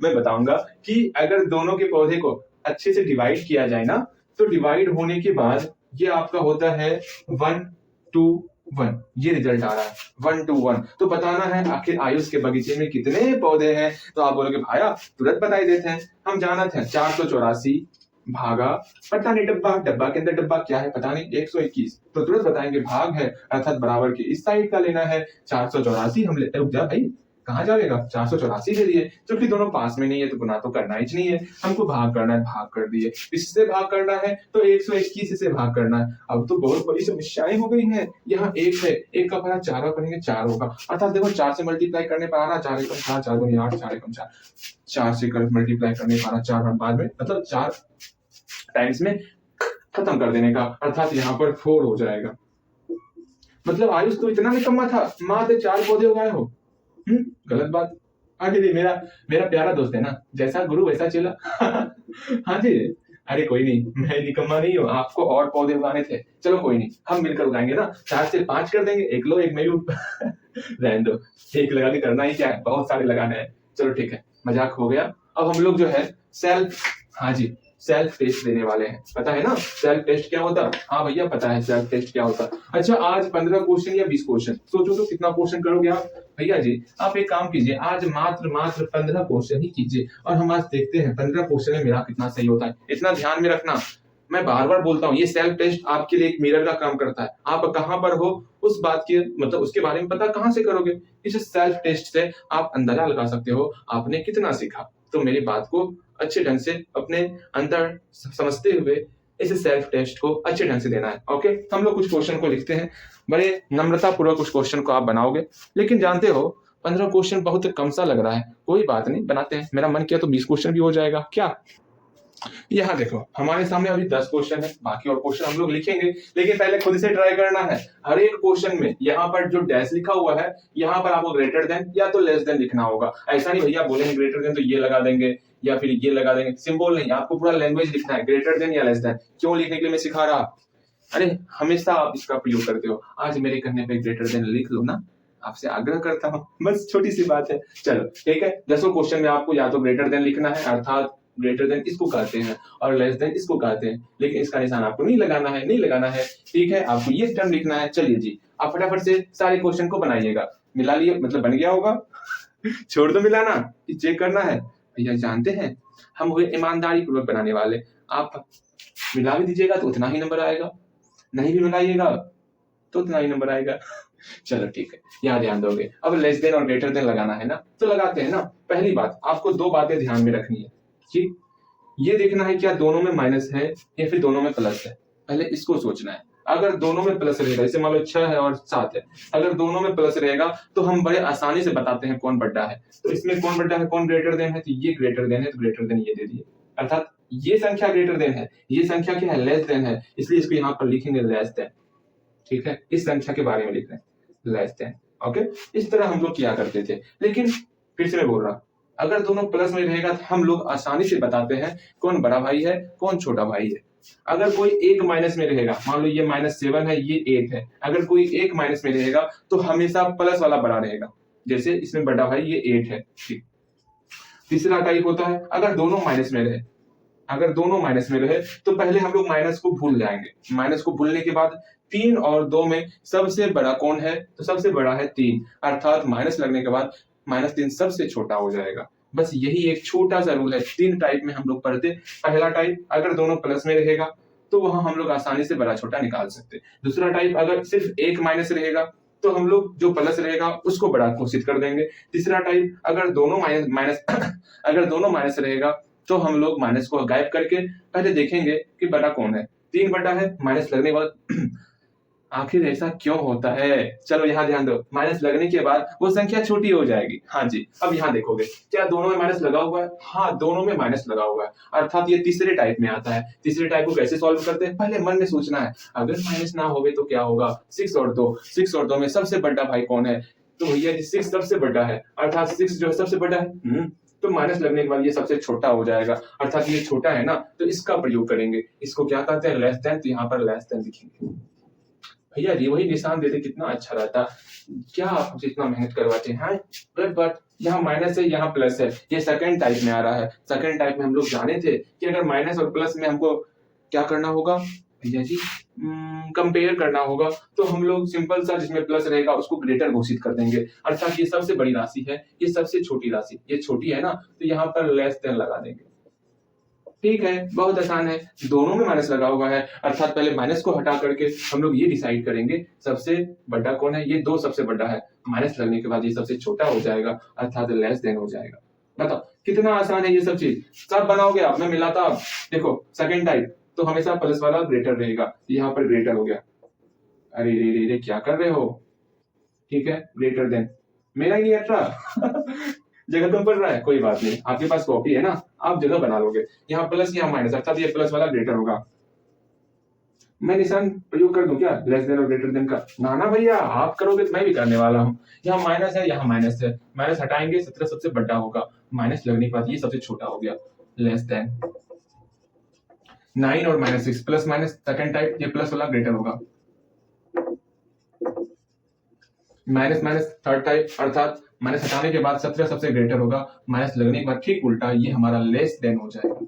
A: मैं बताऊंगा कि अगर दोनों के पौधे को अच्छे से डिवाइड किया जाए ना, तो डिवाइड होने के बाद ये आपका होता है 1 to 1, ये रिजल्ट आ रहा है 1 to 1। तो बताना है आखिर आयुष के बगीचे में कितने पौधे हैं। तो आप बोलोगे भाया तुरंत बता ही देते हैं, हम जानत हैं 484 भागा पता नहीं डब्बा के अंदर डब्बा क्या है पता नहीं 121, तो तुरंत बताएंगे भाग है अर्थात बराबर के इस साइड का लेना है 484। हम ले रुक जा भाई, कहाँ जाएगा? 484 ले लिए, क्योंकि दोनों पास में नहीं है तो गुना तो करना ही नहीं है, हमको भाग करना है, भाग कर दिए। इससे भाग करना है तो 121 से भाग करना है। अब तो बहुत बड़ी समस्याएं हो गई हैं। यहाँ 1 है, 1 का पढ़ा 4 करेंगे 4 होगा, अर्थात देखो 4 से मल्टीप्लाई करने पर आ रहा 4 एकम 4, 4 दूनी 8, 4 एकम 4, 4 से मल्टीप्लाई करने पर आ रहा 4 बाद में, मतलब 4 टाइम्स में खत्म कर देने का, अर्थात यहाँ पर 4 हो जाएगा। मतलब आयुष तो इतना निकम्मा था, मात्र 4 पौधे उगाए हो। गलत बात। अरे मेरा प्यारा दोस्त है ना, जैसा गुरु वैसा चेला। हाँ जी। अरे कोई नहीं, मैं निकम्मा नहीं हूँ, आपको और पौधे उगाने थे, चलो कोई नहीं, हम मिलकर उगाएंगे ना, 4 से 5 कर देंगे, 1 लो 1 मैं लूं। रहने दो, 1 लगा के करना ही क्या है, बहुत सारे लगाने हैं। चलो ठीक है, मजाक हो गया। अब हम लोग जो है सेल्फ टेस्ट देने वाले हैं। पता है ना सेल्फ टेस्ट क्या होता है? हाँ भैया पता है सेल्फ टेस्ट क्या होता है। अच्छा, आज 15 क्वेश्चन या 20 क्वेश्चन, सोचो तो कितना क्वेश्चन करोगे आप? भैया जी आप एक काम कीजिए, आज मात्र 15 क्वेश्चन ही कीजिए, और हम आज देखते हैं 15 क्वेश्चन में मेरा कितना सही होता है। इतना ध्यान में रखना, मैं बार बार बोलता हूँ, ये सेल्फ टेस्ट आपके लिए एक मिरर का काम करता है। आप कहाँ पर हो उस बात की मतलब उसके बारे में पता कहाँ से करोगे? इस सेल्फ टेस्ट से आप अंदाजा लगा सकते हो आपने कितना सीखा। तो मेरी बात को अच्छे ढंग से अपने अंदर समझते हुए इस सेल्फ टेस्ट को अच्छे ढंग से देना है। ओके, हम लोग कुछ क्वेश्चन को लिखते हैं, बड़े नम्रता पूर्वक कुछ क्वेश्चन को आप बनाओगे, लेकिन जानते हो 15 क्वेश्चन बहुत कम सा लग रहा है, कोई बात नहीं बनाते हैं। मेरा मन किया तो 20 क्वेश्चन भी हो जाएगा क्या? यहाँ देखो हमारे सामने अभी 10 क्वेश्चन है, बाकी और क्वेश्चन हम लोग लिखेंगे, लेकिन पहले खुद से ट्राई करना है। हर एक क्वेश्चन में यहाँ पर जो डैश लिखा हुआ है, यहाँ पर आपको ग्रेटर देन या तो लेस देन लिखना होगा। ऐसा नहीं भैया बोलेंगे ग्रेटर देन तो ये लगा देंगे या फिर ये लगा देंगे, सिंबल नहीं, आपको पूरा लैंग्वेज लिखना है, ग्रेटर देन या लेस देन। क्यों लिखने के लिए मैं सिखा रहा? अरे हमेशा आप इसका प्रयोग करते हो, आज मेरे कहने पे ग्रेटर देन लिख लो ना, आपसे आग्रह करता हूँ, बस छोटी सी बात है। चलो ठीक है, 10 क्वेश्चन में आपको या तो ग्रेटर देन लिखना है, अर्थात ग्रेटर देन इसको कहते हैं और लेस देन इसको कहते हैं, लेकिन इसका निशान आपको नहीं लगाना है, ठीक है, आपको ये टर्म लिखना है। चलिए जी, आप फटाफट से सारे क्वेश्चन को बनाइएगा। मिला लिए मतलब बन गया होगा। छोड़ दो मिलाना, चेक करना है। भैया जानते हैं हम हुए ईमानदारी पूर्वक बनाने वाले, आप मिला भी दीजिएगा तो उतना ही नंबर आएगा, नहीं भी मिलाइएगा तो उतना ही नंबर आएगा। चलो ठीक है, यहाँ ध्यान दोगे। अब लेस देन और ग्रेटर देन लगाना है ना, तो लगाते हैं ना। पहली बात आपको 2 बातें ध्यान में रखनी है कि ये देखना है क्या दोनों में माइनस है या फिर दोनों में प्लस है, पहले इसको सोचना है। अगर दोनों में प्लस रहेगा, जैसे मान लो 6 है और 7 है, अगर दोनों में प्लस रहेगा तो हम बड़े आसानी से बताते हैं कौन बड़ा है। तो इसमें कौन बड़ा है, कौन ग्रेटर देन है, तो ये ग्रेटर देन है, तो ग्रेटर देन ये दे दिए, अर्थात ये संख्या ग्रेटर देन है, ये संख्या क्या है, लेस देन है, इसलिए इसको यहाँ पर लिखेंगे लेस देन। ठीक है, इस संख्या के बारे में लिख रहे हैं लेस देन। ओके, इस तरह हम लोग किया करते थे। लेकिन फिर से मैं बोल रहा, अगर दोनों प्लस में रहेगा तो हम लोग आसानी से बताते हैं कौन बड़ा भाई है, कौन छोटा भाई है। अगर कोई एक माइनस में रहेगा, मान लो ये -7 है, ये 8 है, अगर कोई एक माइनस में रहेगा तो हमेशा प्लस वाला बड़ा रहेगा, जैसे इसमें बड़ा भाई ये 8 है। ठीक, तीसरा टाइप होता है अगर दोनों माइनस में रहे, अगर दोनों माइनस में रहे तो पहले हम लोग माइनस को भूल जाएंगे, माइनस को भूलने के बाद 3 और 2 में सबसे बड़ा कौन है, तो सबसे बड़ा है 3, अर्थात माइनस लगने के बाद -3 सबसे छोटा हो जाएगा। बस यही एक छोटा सा रूल है। 3 टाइप में हम लोग पढ़ते। पहला टाइप अगर दोनों प्लस में रहेगा तो वहां हम लोग आसानी से बड़ा छोटा निकाल सकते। दूसरा टाइप अगर सिर्फ एक माइनस रहेगा तो हम लोग जो प्लस रहेगा उसको बड़ा घोषित कर देंगे। तीसरा टाइप अगर दोनों माइनस अगर दोनों माइनस रहेगा तो हम लोग माइनस को गायब करके पहले देखेंगे कि बड़ा कौन है। 3 बड़ा है, माइनस लगने के बाद आखिर ऐसा क्यों होता है, चलो यहाँ ध्यान दो, माइनस लगने के बाद वो संख्या छोटी हो जाएगी। हाँ जी, अब यहाँ देखोगे क्या दोनों में माइनस लगा हुआ है, हाँ दोनों में माइनस लगा हुआ है, अर्थात ये तीसरे टाइप में आता है। तीसरे टाइप को कैसे सॉल्व करते हैं, पहले मन में सोचना है अगर माइनस ना होवे तो क्या होगा, 6 और 2 में सबसे बड़ा भाई कौन है, तो भैया 6 सबसे बड़ा है, अर्थात 6 जो है सबसे बड़ा है। तो माइनस लगने के बाद ये सबसे छोटा हो जाएगा, अर्थात ये छोटा है ना, तो इसका प्रयोग करेंगे। इसको क्या कहते हैं, लेस देन, तो यहाँ पर लेस देन लिखेंगे। भैया जी वही निशान देते कितना अच्छा रहता, क्या आप मुझे इतना मेहनत करवाते हैं। बट यहाँ माइनस है, यहाँ प्लस है, ये सेकंड टाइप में आ रहा है। सेकंड टाइप में हम लोग जाने थे कि अगर माइनस और प्लस में हमको क्या करना होगा भैया जी, कंपेयर करना होगा, तो हम लोग सिंपल सा जिसमें प्लस रहेगा उसको ग्रेटर घोषित कर देंगे, अर्थात ये सबसे बड़ी राशि है, ये सबसे छोटी राशि, ये छोटी है ना, तो यहाँ पर लेस देन लगा देंगे। ठीक है, बहुत आसान है, दोनों में माइनस लगा हुआ है, अर्थात पहले माइनस को हटा करके हम लोग ये डिसाइड करेंगे सबसे बड़ा कौन है, ये 2 सबसे बड़ा है, माइनस लगने के बाद ये सबसे छोटा हो जाएगा, अर्थात लेस देन हो जाएगा। बताओ कितना आसान है ये सब चीज, सब बनाओगे आप, मैं मिलाता आप। देखो सेकंड टाइप तो हमेशा प्लस वाला ग्रेटर रहेगा, यहाँ पर ग्रेटर हो गया, अरे रे रे रे क्या कर रहे हो, ठीक है ग्रेटर देन, मेरा ही नहीं हट रहा जगह कम पड़ रहा है, कोई बात नहीं, आपके पास कॉपी है ना, आप जगह बना लोगे, यहाँ प्लस यहाँ माइनस, अर्थात ये प्लस वाला ग्रेटर होगा। मैं निशान प्रयोग कर दूं क्या लेस देन और ग्रेटर देन का, ना ना भैया आप करोगे तो मैं भी करने वाला हूँ। यहाँ माइनस है, यहाँ माइनस है, माइनस हटाएंगे 17 सबसे बड़ा होगा, माइनस लगने के बाद ये सबसे छोटा हो गया, लेस देन 9 और -6 प्लस माइनस सेकंड टाइप, ये प्लस वाला ग्रेटर होगा, माइनस माइनस थर्ड टाइप, अर्थात माइनस हटाने के बाद 17 सबसे ग्रेटर होगा, माइनस लगने के बाद ठीक उल्टा ये हमारा लेस देन हो जाएगा।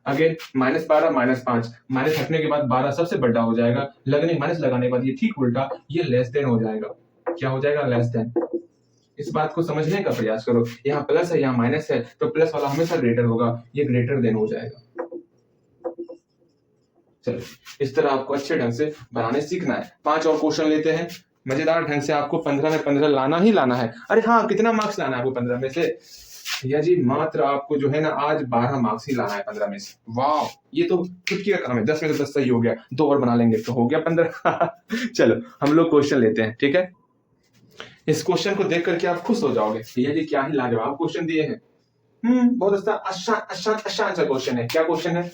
A: अगेन -12 -5, माइनस हटने के बाद 12 सबसे बड़ा हो जाएगा, लगने माइनस लगाने के बाद ये ठीक उल्टा ये लेस देन हो जाएगा। क्या हो जाएगा, लेस देन। इस बात को समझने का प्रयास करो, यहाँ प्लस है यहाँ माइनस है, तो प्लस वाला हमेशा ग्रेटर होगा, ये ग्रेटर देन हो जाएगा। चलो इस तरह आपको अच्छे ढंग से बनाने सीखना है। 5 और क्वेश्चन लेते हैं, मजेदार ढंग से आपको 15 में 15 लाना ही लाना है। अरे हाँ, कितना मार्क्स लाना है आपको 15 में से, भैया जी मात्र आपको जो है ना आज 12 मार्क्स ही लाना है 15 में से। वाह, ये तो चुटकी का काम है, 10 में तो 10 सही हो गया, 2 और बना लेंगे तो हो गया 15 चलो हम लोग क्वेश्चन लेते हैं, ठीक है। इस क्वेश्चन को देख करके आप खुश हो जाओगे, भैया जी क्या ही लाजवाब क्वेश्चन दिए हैं। बहुत अच्छा क्वेश्चन है। क्या क्वेश्चन है,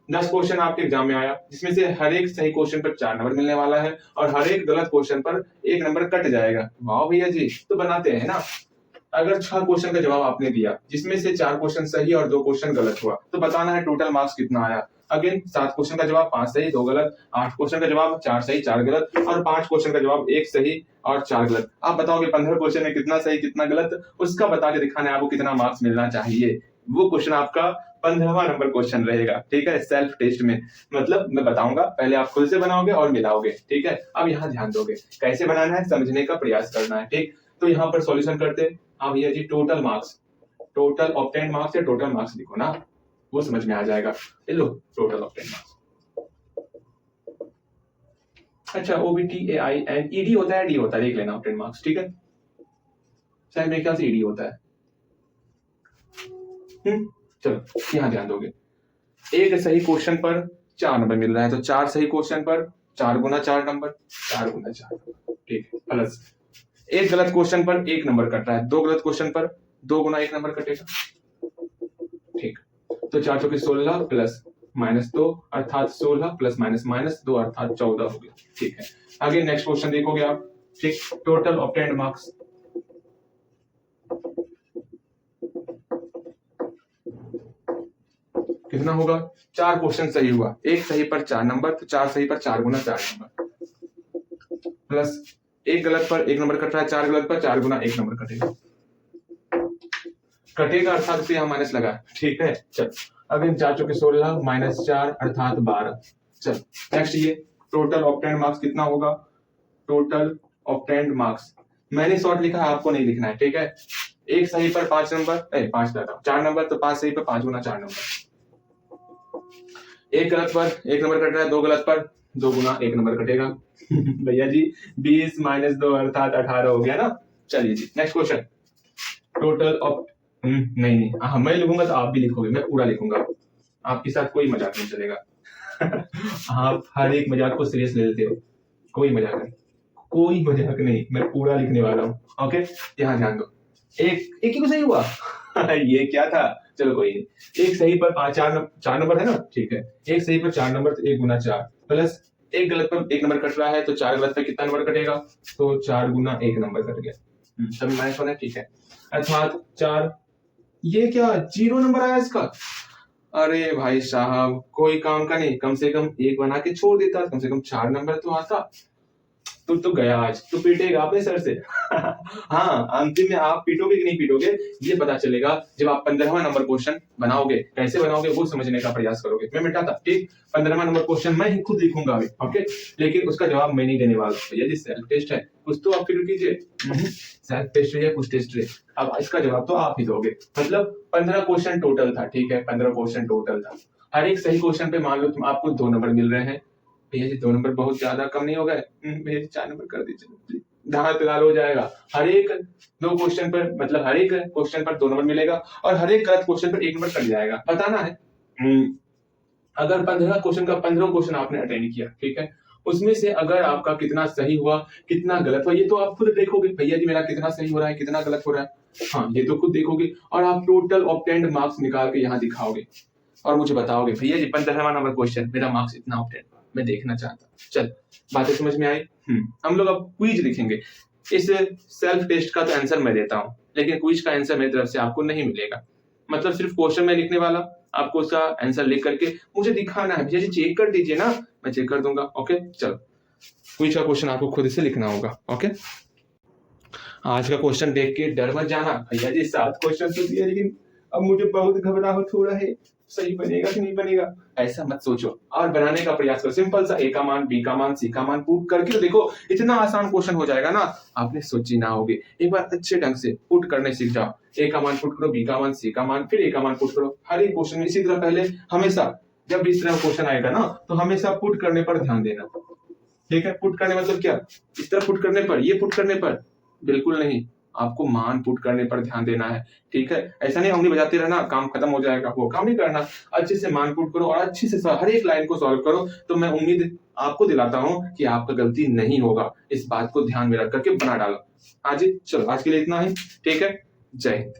A: 10 क्वेश्चन आपके एग्जाम में आया, जिसमें से हर एक सही क्वेश्चन पर 4 नंबर मिलने वाला है और हर एक गलत क्वेश्चन पर 1 नंबर कट जाएगा। वाह भैया जी, तो बनाते हैं ना। अगर 6 क्वेश्चन का जवाब आपने दिया, जिसमें से 4 क्वेश्चन सही और 2 क्वेश्चन गलत हुआ, तो बताना है टोटल मार्क्स कितना आया। अगेन 7 क्वेश्चन का जवाब 5 सही 2 गलत, 8 क्वेश्चन का जवाब 4 सही 4 गलत और 5 क्वेश्चन का जवाब 1 सही और 4 गलत। आप बताओगे 15 क्वेश्चन में कितना सही कितना गलत, उसका बता के दिखाना है आपको कितना मार्क्स मिलना चाहिए। वो क्वेश्चन आपका 15वां नंबर क्वेश्चन रहेगा, ठीक है, सेल्फ टेस्ट में। मतलब मैं बताऊंगा, पहले आप खुद से बनाओगे और मिलाओगे, ठीक है। अब यहाँ ध्यान दोगे, कैसे बनाना है समझने का प्रयास करना है, ठीक। तो यहाँ पर सॉल्यूशन करते, हाँ भैया जी total marks, total obtained marks या टोटल मार्क्स लिखो ना, वो समझ में आ जाएगा। लो टोटल ऑब्टेन्ड मार्क्स, अच्छा OBTAIN होता है, डी होता है, देख लेना ऑब्टेन्ड मार्क्स, ठीक है। शायद मेरे ख्याल से ईडी होता है। चलो यहाँ ध्यान दोगे, एक सही क्वेश्चन पर 4 नंबर मिल रहा है, तो 4 सही क्वेश्चन पर 4 गुना 4 नंबर, 4 गुना 4 नंबर, ठीक है, प्लस एक गलत क्वेश्चन पर एक नंबर कट रहा है, दो गलत क्वेश्चन पर 2 गुना 1 नंबर कटेगा, ठीक। तो 4 चौके 16 प्लस -2 अर्थात 16 प्लस -2 अर्थात 14 हो गया, ठीक है। आगे नेक्स्ट क्वेश्चन देखोगे आप, ठीक। टोटल ऑब्टेन्ड मार्क्स, कितना होगा? 4 क्वेश्चन सही हुआ, एक सही पर 4 नंबर, तो 4 सही पर 4 गुना 4 नंबर, प्लस एक गलत पर एक नंबर कट रहा है, 4 गलत पर 4 गुना 1 नंबर कटेगा, कटेगा अर्थात से यहाँ माइनस लगा, ठीक है। चल अब इन 4 चौके 16 -4 अर्थात 12। चल नेक्स्ट ये टोटल ऑब्टेन्ड मार्क्स कितना होगा? टोटल ऑब्टेन्ड मार्क्स मैंने शॉर्ट लिखा है, आपको नहीं लिखना है, ठीक है। एक सही पर 5 नंबर, 4 नंबर, तो 5 सही पर 5 गुना 4 नंबर, एक गलत पर एक नंबर कट रहा है, 2 गलत पर 2 गुना 1 नंबर कटेगा भैया जी 20 -2 अर्थात 18 हो गया ना। चलिए जी नेक्स्ट क्वेश्चन, टोटल ऑफ नहीं हाँ मैं लिखूंगा तो आप भी लिखोगे, मैं पूरा लिखूंगा, आपके साथ कोई मजाक नहीं चलेगा आप हर एक मजाक को सीरियस ले लेते हो, कोई मजाक नहीं, कोई मजाक नहीं, मैं पूरा लिखने वाला हूँ, ओके। यहाँ ध्यान दो, एक ही को सही हुआ ये क्या था, चलो कोई नहीं। एक सही पर 4 नंबर है ना, ठीक है। एक सही पर 4 नंबर, तो 1 गुना 4, प्लस एक गलत पर एक नंबर कट रहा है, तो 4 गलत पर कितना नंबर कटेगा? तो 4 गुना 1 नंबर कट गया, सभी माइनस होना है, ठीक है। अर्थात 4, ये क्या 0 नंबर आया इसका? अरे भाई साहब कोई काम का नहीं, कम से कम 1 बना के छोड़ देता, कम से कम 4 नंबर तो आता। तू तो गया आज, तू पीटेगा अपने सर से हाँ अंतिम में आप पीटोगे कि नहीं पीटोगे ये पता चलेगा जब आप 15वां नंबर क्वेश्चन बनाओगे, कैसे बनाओगे वो समझने का प्रयास करोगे। मैं मिटाता, ठीक। 15वां नंबर क्वेश्चन मैं ही खुद लिखूंगा अभी, ओके, लेकिन उसका जवाब मैं नहीं देने वाला भैया जी, सेल्फ टेस्ट है, कुछ तो आप फिर कीजिए, सेल्फ टेस्ट है कुछ टेस्ट है, अब इसका जवाब तो आप ही दोगे। मतलब 15 क्वेश्चन टोटल था, ठीक है, 15 क्वेश्चन टोटल था, हर एक सही क्वेश्चन पे मान लो तुम आपको 2 नंबर मिल रहे हैं, भैया जी 2 नंबर बहुत ज्यादा कम नहीं हो गए? भैया जी 4 नंबर कर दीजिए, दांत लाल हो जाएगा। हर एक 2 क्वेश्चन पर, मतलब हर एक क्वेश्चन पर 2 नंबर मिलेगा, और हर एक गलत क्वेश्चन पर 1 नंबर कट जाएगा, बताना है। अगर 15 क्वेश्चन का 15 क्वेश्चन आपने अटेंड किया, ठीक है, उसमें से अगर आपका कितना सही हुआ कितना गलत हुआ ये तो आप खुद देखोगे, भैया जी मेरा कितना सही हो रहा है कितना गलत हो रहा है, हाँ ये तो खुद देखोगे, और आप टोटल ऑब्टेन्ड मार्क्स निकाल के यहाँ दिखाओगे और मुझे बताओगे भैया जी 15वां नंबर क्वेश्चन मेरा मार्क्स इतना ऑब्टेन्ड, मैं देखना चाहता। चल बातें समझ में आई? हम लोग अब क्विज लिखेंगे। इस सेल्फ टेस्ट का तो आंसर मैं देता हूँ, लेकिन क्विज का आंसर मेरी तरफ से आपको नहीं मिलेगा, मतलब सिर्फ क्वेश्चन में लिखने वाला, आपको उसका आंसर लिख करके मुझे दिखाना है, भैया जी चेक कर दीजिए ना, मैं चेक कर दूंगा, ओके। चलो क्विज का क्वेश्चन आपको खुद से लिखना होगा, ओके। आज का क्वेश्चन देख के डर मत जाना, भैया जी 7 क्वेश्चन तो दिए, लेकिन अब मुझे बहुत घबराहट हो रहा है, सही बनेगा कि नहीं बनेगा, ऐसा मत सोचो और बनाने का प्रयास करो। सिंपल सा, ए का मान, बी का मान, सी का मान पुट करके तो देखो, इतना आसान क्वेश्चन हो जाएगा ना, आपने सोची ना होगी। एक बार अच्छे ढंग से पुट करने सीख जाओ, ए का मान पुट करो, बी का मान, सी का मान, फिर ए का मान पुट करो हर एक क्वेश्चन में। इसी तरह पहले हमेशा जब भी इस तरह क्वेश्चन आएगा ना, तो हमेशा पुट करने पर ध्यान देना, ठीक है। पुट करने मतलब क्या? इस तरह पुट करने पर, ये पुट करने पर बिल्कुल नहीं, आपको मान पुट करने पर ध्यान देना है, ठीक है। ऐसा नहीं उंगली बजाते रहना काम खत्म हो जाएगा, वो काम नहीं करना, अच्छे से मान पुट करो और अच्छे से हर एक लाइन को सॉल्व करो, तो मैं उम्मीद आपको दिलाता हूं कि आपका गलती नहीं होगा। इस बात को ध्यान में रख करके बना डालो। आज चलो आज के लिए इतना ही, ठीक है, जय हिंद।